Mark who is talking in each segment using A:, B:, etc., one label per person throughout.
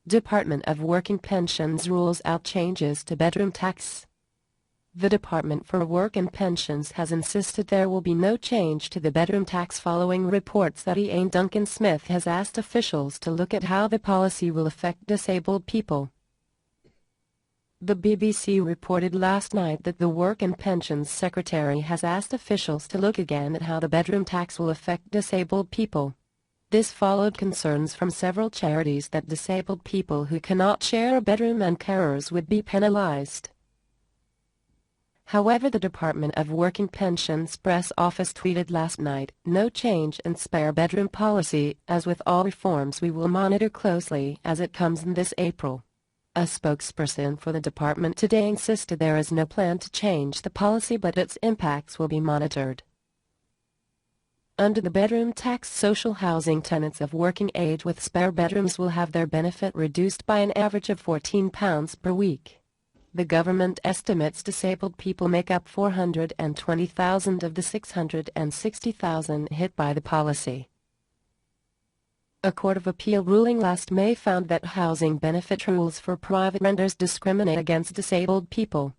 A: Department of Work and Pensions rules out changes to bedroom tax. The Department for Work and Pensions has insisted there will be no change to the bedroom tax following reports that Ian Duncan Smith has asked officials to look at how the policy will affect disabled people. The BBC reported last night that the Work and Pensions Secretary has asked officials to look again at how the bedroom tax will affect disabled people. This followed concerns from several charities that disabled people who cannot share a bedroom and carers would be penalized. However, the Department of Work and Pensions press office tweeted last night, "No change in spare bedroom policy. As with all reforms, we will monitor closely as it comes in this April." A spokesperson for the department today insisted there is no plan to change the policy, but its impacts will be monitored. Under the bedroom tax, social housing tenants of working age with spare bedrooms will have their benefit reduced by an average of £14 per week. The government estimates disabled people make up 420,000 of the 660,000 hit by the policy. A Court of Appeal ruling last May found that housing benefit rules for private renters discriminate against disabled people.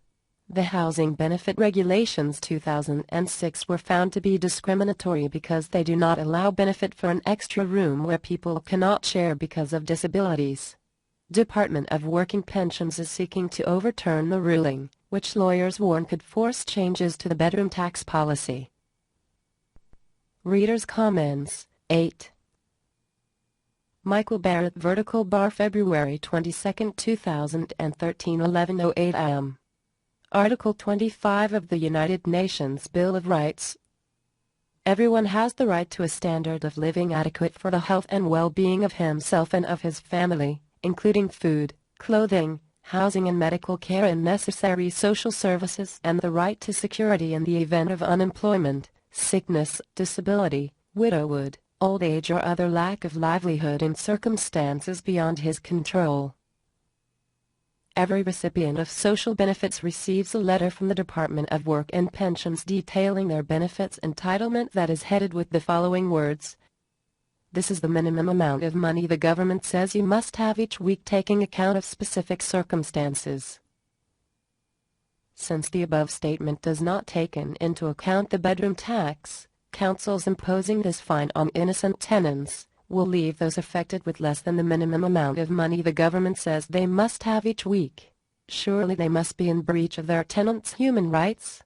A: The Housing Benefit Regulations 2006 were found to be discriminatory because they do not allow benefit for an extra room where people cannot share because of disabilities. Department of Work and Pensions is seeking to overturn the ruling, which lawyers warn could force changes to the bedroom tax policy. Readers' comments. 8. Michael Barrett, Vertical Bar, February 22, 2013, 11:08 a.m. Article 25 of the United Nations Bill of Rights. Everyone has the right to a standard of living adequate for the health and well-being of himself and of his family, including food, clothing, housing and medical care and necessary social services, and the right to security in the event of unemployment, sickness, disability, widowhood, old age or other lack of livelihood in circumstances beyond his control. Every recipient of social benefits receives a letter from the Department of Work and Pensions detailing their benefits entitlement that is headed with the following words: "This is the minimum amount of money the government says you must have each week, taking account of specific circumstances." Since the above statement does not take into account the bedroom tax, councils imposing this fine on innocent tenants will leave those affected with less than the minimum amount of money the government says they must have each week. Surely they must be in breach of their tenants' human rights.